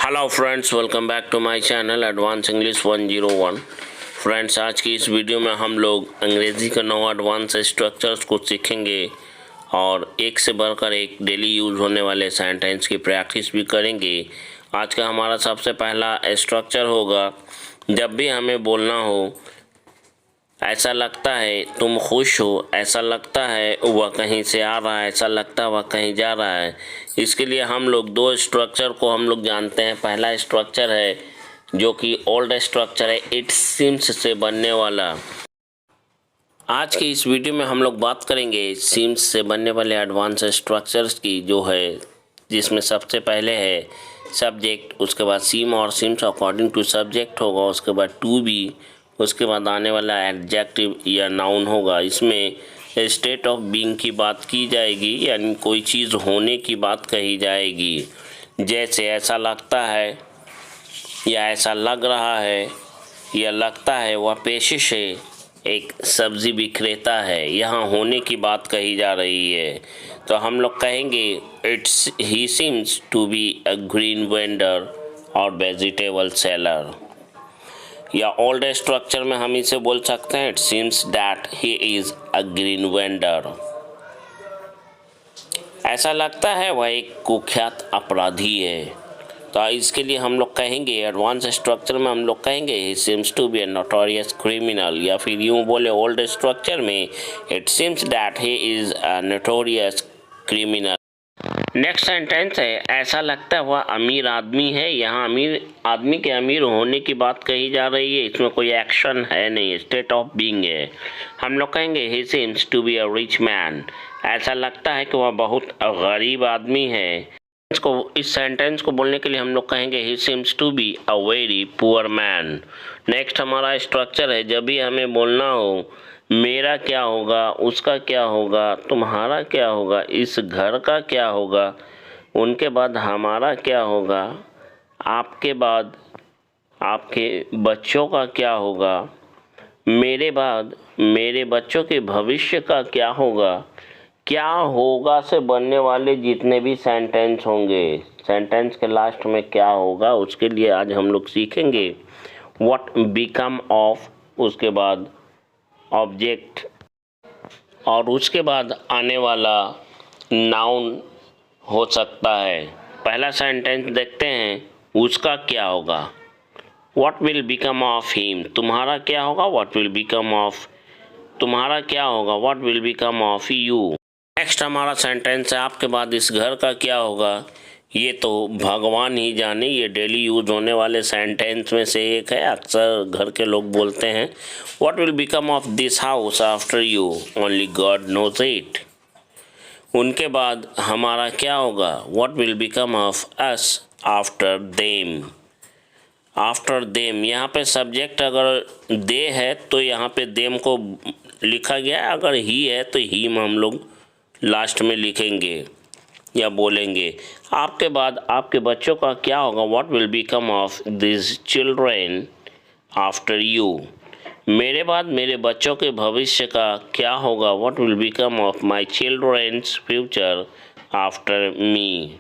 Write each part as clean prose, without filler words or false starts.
Hello friends, welcome back to my channel advance English 101। Friends, आज की इस video में हम लोग अंग्रेज़ी के 9 एडवांस स्ट्रक्चर्स को सीखेंगे और एक से बढ़कर एक डेली यूज़ होने वाले सेंटेंस की प्रैक्टिस भी करेंगे। आज का हमारा सबसे पहला स्ट्रक्चर होगा, जब भी हमें बोलना हो ऐसा लगता है तुम खुश हो, ऐसा लगता है वह कहीं से आ रहा है, ऐसा लगता है वह कहीं जा रहा है। इसके लिए हम लोग दो स्ट्रक्चर को हम लोग जानते हैं। पहला स्ट्रक्चर है जो कि ओल्ड स्ट्रक्चर है, इट सीम्स से बनने वाला। आज की इस वीडियो में हम लोग बात करेंगे सीम्स से बनने वाले एडवांस स्ट्रक्चर्स की, जो है जिसमें सबसे पहले है सब्जेक्ट, उसके बाद सीम और सीम्स अकॉर्डिंग टू सब्जेक्ट होगा, उसके बाद टू बी, उसके बाद आने वाला एडजेक्टिव या नाउन होगा। इसमें स्टेट ऑफ बीइंग की बात की जाएगी, यानी कोई चीज़ होने की बात कही जाएगी। जैसे ऐसा लगता है या ऐसा लग रहा है या लगता है वह पेशे से एक सब्ज़ी विक्रेता है, यहाँ होने की बात कही जा रही है। तो हम लोग कहेंगे it's he seems to be a green vendor और वेजिटेबल सेलर। या ओल्ड स्ट्रक्चर में हम इसे बोल सकते हैं it seems that he is a green vendor. ऐसा लगता है वह एक कुख्यात अपराधी है। तो इसके लिए हम लोग कहेंगे एडवांस स्ट्रक्चर में हम लोग कहेंगे he seems to be a notorious criminal, या फिर यूँ बोले ओल्ड स्ट्रक्चर में it seems that he is a notorious criminal. Next sentence है ऐसा लगता है वह अमीर आदमी है। यहाँ अमीर आदमी के अमीर होने की बात कही जा रही है, इसमें कोई एक्शन है नहीं, स्टेट ऑफ बीइंग है। हम लोग कहेंगे he seems to be a rich man. ऐसा लगता है कि वह बहुत गरीब आदमी है। इस सेंटेंस को बोलने के लिए हम लोग कहेंगे he seems to be a very poor man. Next हमारा स्ट्रक्चर है, जब भी हमें बोलना हो मेरा क्या होगा, उसका क्या होगा, तुम्हारा क्या होगा, इस घर का क्या होगा, उनके बाद हमारा क्या होगा, आपके बाद आपके बच्चों का क्या होगा, मेरे बाद मेरे बच्चों के भविष्य का क्या होगा, क्या होगा से बनने वाले जितने भी सेंटेंस होंगे, सेंटेंस के लास्ट में क्या होगा, उसके लिए आज हम लोग सीखेंगे व्हाट बिकम ऑफ, उसके बाद ऑब्जेक्ट, और उसके बाद आने वाला नाउन हो सकता है। पहला सेंटेंस देखते हैं, उसका क्या होगा, what will become of him. तुम्हारा क्या होगा, व्हाट विल बिकम ऑफ, तुम्हारा क्या होगा, what will become of you. Next हमारा सेंटेंस है आपके बाद इस घर का क्या होगा। ये तो भगवान ही जाने, ये डेली यूज होने वाले सेंटेंस में से एक है, अक्सर घर के लोग बोलते हैं। What will become of this house after you, only God knows it. उनके बाद हमारा क्या होगा, what will become of us after them. After them, यहाँ पे सब्जेक्ट अगर दे है तो यहाँ पे देम को लिखा गया है, अगर ही है तो ही में हम लोग लास्ट में लिखेंगे या बोलेंगे। आपके बाद आपके बच्चों का क्या होगा, what will become of this children after you. मेरे बाद मेरे बच्चों के भविष्य का क्या होगा, what will become of my children's future after me.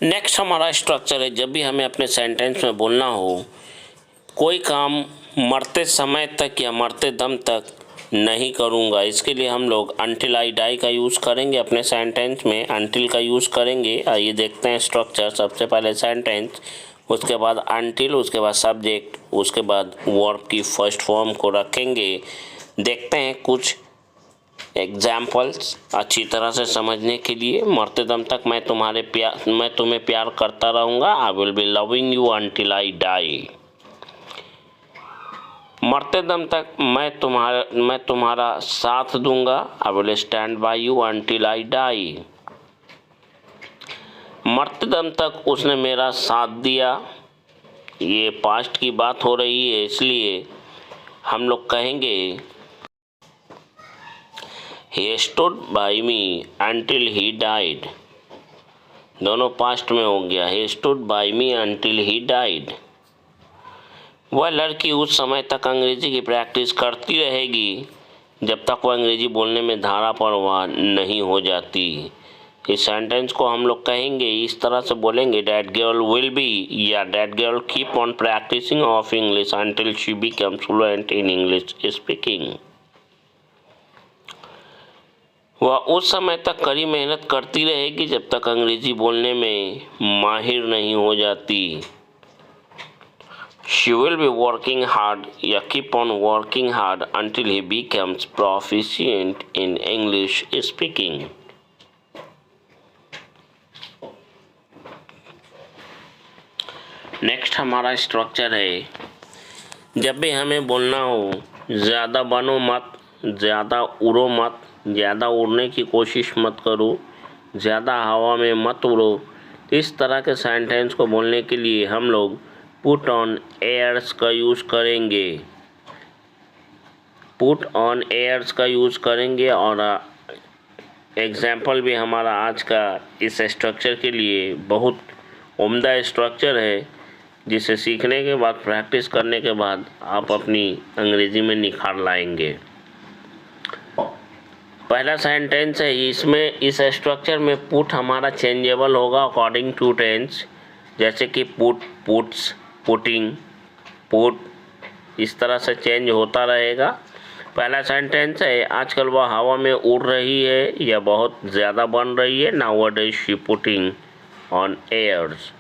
Next हमारा स्ट्रक्चर है, जब भी हमें अपने सेंटेंस में बोलना हो कोई काम मरते समय तक या मरते दम तक नहीं करूँगा, इसके लिए हम लोग अनटिल आई डाई का यूज़ करेंगे। अपने सेंटेंस में अनटिल का यूज़ करेंगे। आइए देखते हैं स्ट्रक्चर। सबसे पहले सेंटेंस, उसके बाद अनटिल, उसके बाद सब्जेक्ट, उसके बाद वर्ब की फर्स्ट फॉर्म को रखेंगे। देखते हैं कुछ एग्जाम्पल्स अच्छी तरह से समझने के लिए। मरते दम तक मैं तुम्हें प्यार करता रहूँगा, I will be loving you until I die. मरते दम तक मैं तुम्हारा साथ दूंगा, I will stand by you until I die. मरते दम तक उसने मेरा साथ दिया, ये पास्ट की बात हो रही है, इसलिए हम लोग कहेंगे he stood by me until he died. दोनों पास्ट में हो गया, he stood by me until he died. वह लड़की उस समय तक अंग्रेजी की प्रैक्टिस करती रहेगी जब तक वो अंग्रेजी बोलने में धारा परवाह नहीं हो जाती। इस सेंटेंस को हम लोग कहेंगे, इस तरह से बोलेंगे, दैट गर्ल विल बी या that girl keep on practising of English until she becomes fluent in English speaking. वह उस समय तक कड़ी मेहनत करती रहेगी जब तक अंग्रेजी बोलने में माहिर नहीं हो जाती। She will be working hard या keep on working hard until he becomes proficient in English speaking. Next हमारा स्ट्रक्चर है, जब भी हमें बोलना हो, ज़्यादा बनो मत, ज़्यादा उड़ो मत, ज़्यादा उड़ने की कोशिश मत करो, ज़्यादा हवा में मत उड़ो। इस तरह के सेंटेंस को बोलने के लिए हम लोग पुट ऑन एयर्स का यूज़ करेंगे। पुट ऑन एयर्स का यूज़ करेंगे और एग्जाम्पल भी हमारा आज का इस स्ट्रक्चर के लिए बहुत उम्दा स्ट्रक्चर है, जिसे सीखने के बाद, प्रैक्टिस करने के बाद आप अपनी अंग्रेजी में निखार लाएंगे। पहला सेंटेंस है, इसमें इस स्ट्रक्चर में पुट हमारा चेंजेबल होगा अकॉर्डिंग टू टेंस, जैसे कि पुट, पुट्स, पुटिंग, पुट, इस तरह से चेंज होता रहेगा। पहला सेंटेंस है, आजकल वह हवा में उड़ रही है या बहुत ज़्यादा बन रही है। Nowadays she putting on airs.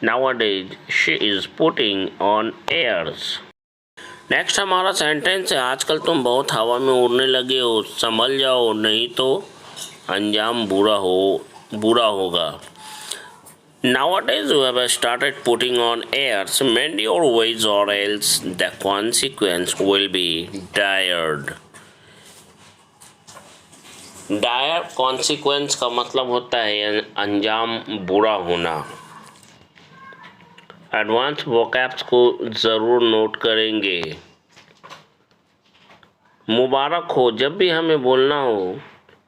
Nowadays she is putting on airs. Next हमारा सेंटेंस है, आजकल तुम बहुत हवा में उड़ने लगे हो, संभल जाओ नहीं तो अंजाम बुरा होगा। Nowadays you have started putting on airs, mend your ways or else the consequence will be dire. Dire consequence का मतलब होता है अंजाम बुरा होना। एडवांस वोकैब्स को ज़रूर नोट करेंगे। मुबारक हो, जब भी हमें बोलना हो,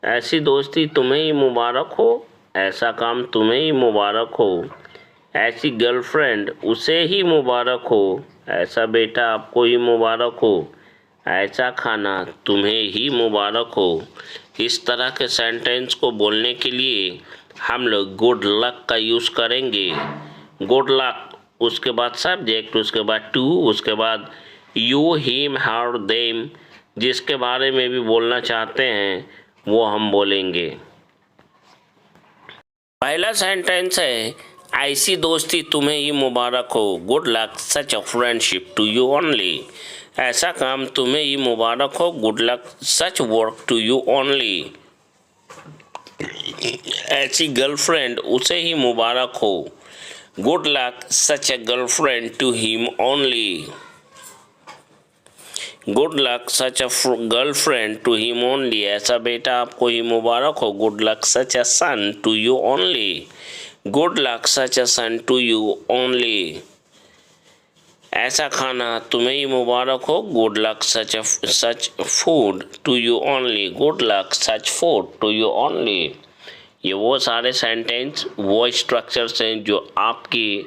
ऐसी दोस्ती तुम्हें ही मुबारक हो, ऐसा काम तुम्हें ही मुबारक हो, ऐसी गर्लफ्रेंड उसे ही मुबारक हो, ऐसा बेटा आपको ही मुबारक हो, ऐसा खाना तुम्हें ही मुबारक हो। इस तरह के सेंटेंस को बोलने के लिए हम लोग गुड लक का यूज़ करेंगे। गुड लक, उसके बाद सब्जेक्ट, उसके बाद टू, उसके बाद यू, हिम, हर, देम, जिसके बारे में भी बोलना चाहते हैं वो हम बोलेंगे। पहला सेंटेंस है, ऐसी दोस्ती तुम्हें ही मुबारक हो, good luck such a friendship to you only. ऐसा काम तुम्हें ही मुबारक हो, good luck such work to you only. ऐसी गर्लफ्रेंड उसे ही मुबारक हो, good luck such a girlfriend to him only. Good luck such a girlfriend to him only. ऐसा बेटा आपको ही मुबारक हो, good luck such a son to you only. Good luck such a son to you only. ऐसा खाना तुम्हें ही मुबारक हो, good luck such food to you only. Good luck such food to you only. ये वो सारे सेंटेंस, वो स्ट्रक्चर्स हैं जो आपकी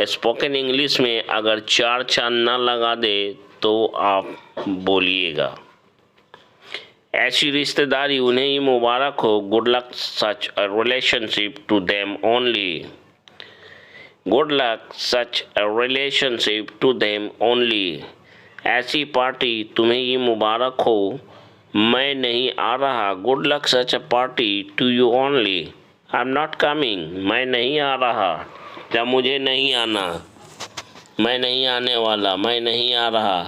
स्पोकन इंग्लिश में अगर चार चांद ना लगा दे तो आप बोलिएगा। ऐसी रिश्तेदारी उन्हें ही मुबारक हो, good luck such a relationship to them only. Good luck such a relationship to them only. ऐसी पार्टी तुम्हें ही मुबारक हो, मैं नहीं आ रहा, good luck such a party to you only. I am not coming, मैं नहीं आ रहा, या मुझे नहीं आना, मैं नहीं आने वाला, मैं नहीं आ रहा।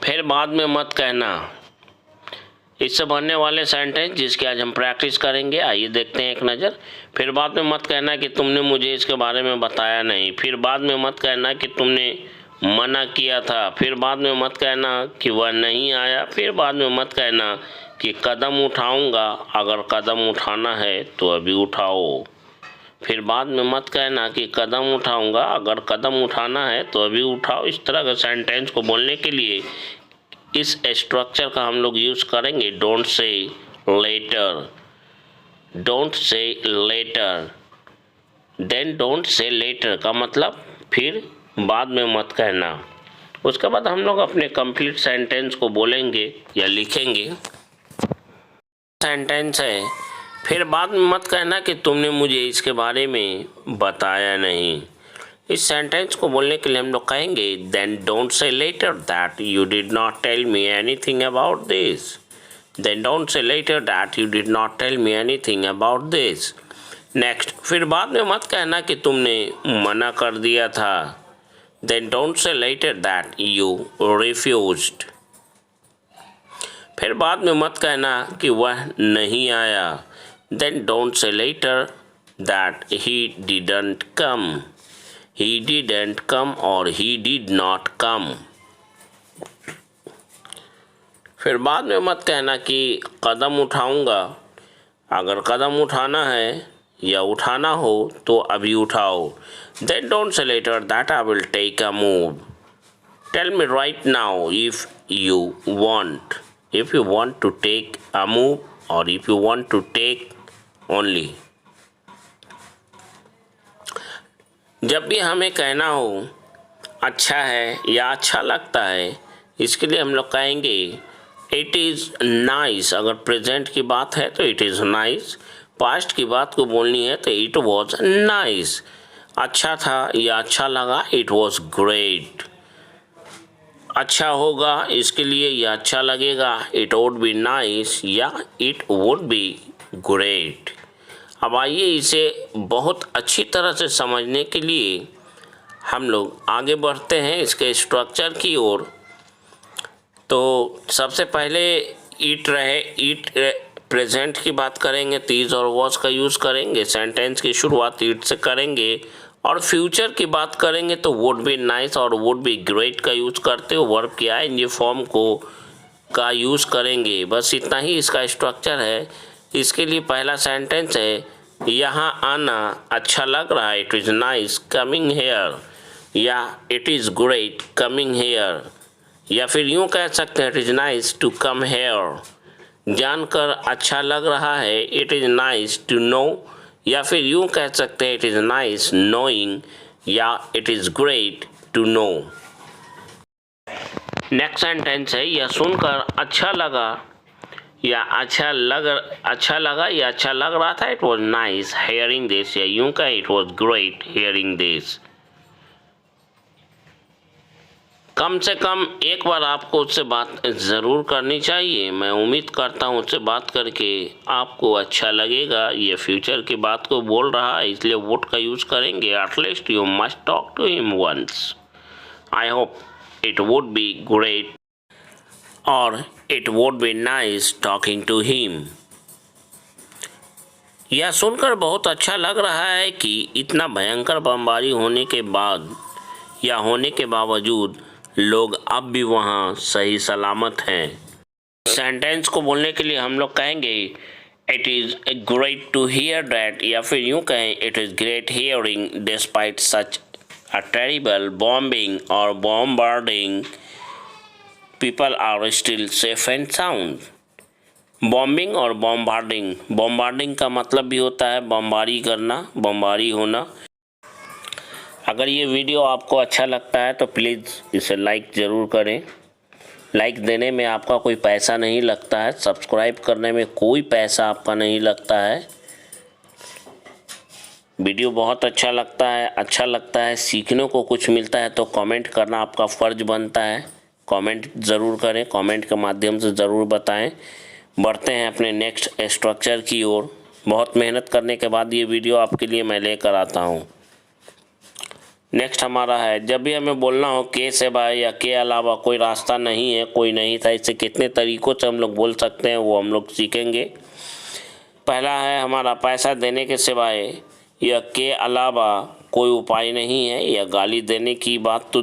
फिर बाद में मत कहना। इससे बनने वाले सेंटेंस जिसकी आज हम प्रैक्टिस करेंगे, आइए देखते हैं एक नज़र। फिर बाद में मत कहना कि तुमने मुझे इसके बारे में बताया नहीं। फिर बाद में मत कहना कि तुमने मना किया था। फिर बाद में मत कहना कि वह नहीं आया। फिर बाद में मत कहना कि कदम उठाऊंगा, अगर कदम उठाना है तो अभी उठाओ। फिर बाद में मत कहना कि कदम उठाऊंगा, अगर कदम उठाना है तो अभी उठाओ। इस तरह के सेंटेंस को बोलने के लिए इस स्ट्रक्चर का हम लोग यूज़ करेंगे। Don't say later, don't say later, then don't say later का मतलब फिर बाद में मत कहना। उसके बाद हम लोग अपने कंप्लीट सेंटेंस को बोलेंगे या लिखेंगे। सेंटेंस है, फिर बाद में मत कहना कि तुमने मुझे इसके बारे में बताया नहीं। इस सेंटेंस को बोलने के लिए हम लोग कहेंगे then don't say later that you did not tell me anything about this. Then don't say later that you did not tell me anything about this. Next, फिर बाद में मत कहना कि तुमने मना कर दिया था। Then don't say later that you refused. फिर बाद में मत कहना कि वह नहीं आया। Then don't say later that he didn't come. He didn't come और ही डिड नॉट कम। फिर बाद में मत कहना कि कदम उठाऊंगा। अगर कदम उठाना है या उठाना हो तो अभी उठाओ। Then don't say later that I will take a move. Tell me right now if you want. If you want to take a move or if you want to take only। जब भी हमें कहना हो अच्छा है या अच्छा लगता है, इसके लिए हम लोग कहेंगे इट इज़ नाइस। अगर प्रेजेंट की बात है तो इट इज़ नाइस। पास्ट की बात को बोलनी है तो इट वॉज नाइस। अच्छा था या अच्छा लगा, इट वॉज ग्रेट। अच्छा होगा, इसके लिए या अच्छा लगेगा, इट वुड बी नाइस या इट वुड बी ग्रेट। अब आइए इसे बहुत अच्छी तरह से समझने के लिए हम लोग आगे बढ़ते हैं इसके स्ट्रक्चर की ओर। तो सबसे पहले ईट रहे, ईट प्रेजेंट की बात करेंगे तो इज और वॉज का यूज़ करेंगे। सेंटेंस की शुरुआत ईट से करेंगे। और फ्यूचर की बात करेंगे तो वुड बी नाइस और वुड बी ग्रेट का यूज़ करते हो वर्ब के आईएनजी फॉर्म को का यूज़ करेंगे। बस इतना ही इसका स्ट्रक्चर है। इसके लिए पहला सेंटेंस है, यहाँ आना अच्छा लग रहा है, it is nice coming here, या it is great coming here, या फिर यूँ कह सकते हैं it is nice to come here. जानकर अच्छा लग रहा है, it is nice to know, या फिर यूँ कह सकते हैं इट इज़ नाइस नोइंग, या it is great to know. Next sentence है, यह सुनकर अच्छा लगा या अच्छा लगा या अच्छा लग रहा था, it was nice hearing this, या यूँ कहें it was great hearing this. कम से कम एक बार आपको उससे बात ज़रूर करनी चाहिए। मैं उम्मीद करता हूँ उससे बात करके आपको अच्छा लगेगा। ये फ्यूचर की बात को बोल रहा है, इसलिए वुड का यूज़ करेंगे। At least you must talk to him once. I hope it would be great और it would be nice talking to him. यह सुनकर बहुत अच्छा लग रहा है कि इतना भयंकर बमबारी होने के बाद या होने के बावजूद लोग अब भी वहाँ सही सलामत हैं। सेंटेंस को बोलने के लिए हम लोग कहेंगे it is great to hear that, या फिर यूँ कहें it is great hearing despite such a terrible bombing और bombarding people are still safe and sound. Bombing और बॉम्बार्डिंग का मतलब भी होता है बमबारी करना, बमबारी होना। अगर ये वीडियो आपको अच्छा लगता है तो प्लीज़ इसे लाइक ज़रूर करें। लाइक देने में आपका कोई पैसा नहीं लगता है, सब्सक्राइब करने में कोई पैसा आपका नहीं लगता है। वीडियो बहुत अच्छा लगता है, सीखने को कुछ मिलता है तो कमेंट करना आपका फ़र्ज बनता है। कमेंट ज़रूर करें, कमेंट के माध्यम से ज़रूर बताएं। बढ़ते हैं अपने नेक्स्ट स्ट्रक्चर की ओर। बहुत मेहनत करने के बाद ये वीडियो आपके लिए मैं लेकर आता हूँ। नेक्स्ट हमारा है, जब भी हमें बोलना हो के सिवाय या के अलावा कोई रास्ता नहीं है, कोई नहीं था, इससे कितने तरीक़ों से हम लोग बोल सकते हैं वो हम लोग सीखेंगे। पहला है हमारा, पैसा देने के सिवाय या के अलावा कोई उपाय नहीं है, या गाली देने की बात तो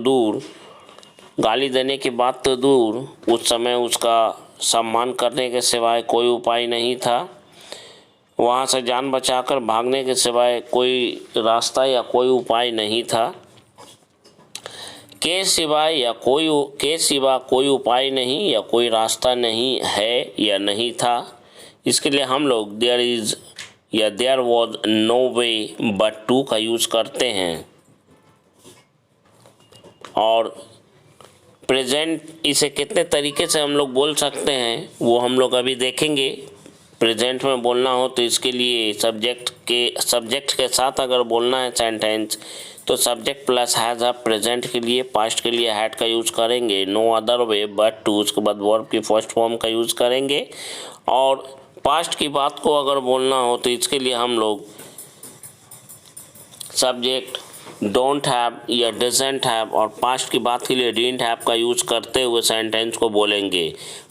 दूर, उस समय उसका सम्मान करने के सिवाय कोई उपाय नहीं था। वहाँ से जान बचाकर भागने के सिवाय कोई रास्ता या कोई उपाय नहीं था। के सिवा कोई उपाय नहीं या कोई रास्ता नहीं है या नहीं था। इसके लिए हम लोग देयर इज़ या there was no way but to का यूज़ करते हैं। और प्रेजेंट इसे कितने तरीके से हम लोग बोल सकते हैं वो हम लोग अभी देखेंगे। प्रेजेंट में बोलना हो तो इसके लिए सब्जेक्ट के साथ अगर बोलना है सेंटेंस तो subject plus has a, present के लिए पास्ट के लिए हैड का यूज़ करेंगे, no other way but to, उसके बाद वर्ब की फर्स्ट फॉर्म का यूज़ करेंगे। और पास्ट की बात को अगर बोलना हो तो इसके लिए हम लोग सब्जेक्ट डोंट हैव या डजंट हैव और पास्ट की बात के लिए डिडंट हैव का यूज़ करते हुए सेंटेंस को बोलेंगे।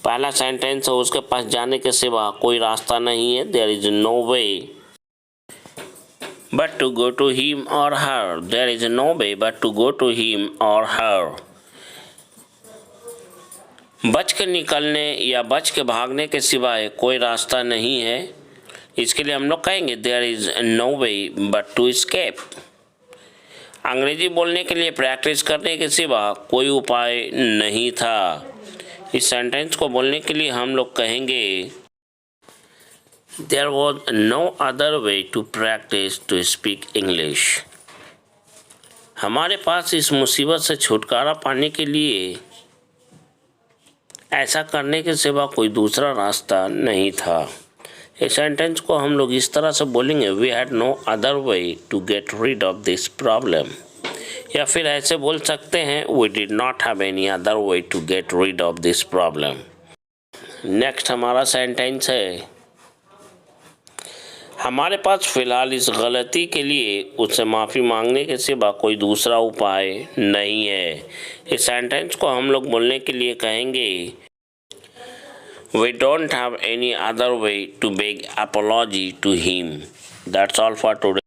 पहला सेंटेंस है उसके पास जाने के सिवा कोई रास्ता नहीं है, there is no way but to go to him और her, there is no way but to go to him और हर। बच के निकलने या बच के भागने के सिवाय कोई रास्ता नहीं है, इसके लिए हम लोग कहेंगे there is no way but to escape. अंग्रेजी बोलने के लिए प्रैक्टिस करने के सिवा कोई उपाय नहीं था। इस सेंटेंस को बोलने के लिए हम लोग कहेंगे there was no other way to practise to speak English. हमारे पास इस मुसीबत से छुटकारा पाने के लिए ऐसा करने के सिवा कोई दूसरा रास्ता नहीं था। इस सेंटेंस को हम लोग इस तरह से बोलेंगे we had no other way to get rid of this problem, या फिर ऐसे बोल सकते हैं we did not have any other way to get rid of this problem. Next हमारा सेंटेंस है हमारे पास फिलहाल इस गलती के लिए उससे माफ़ी मांगने के सिवा कोई दूसरा उपाय नहीं है। इस सेंटेंस को हम लोग बोलने के लिए कहेंगे We don't have any other way to beg apology to him. That's all for today.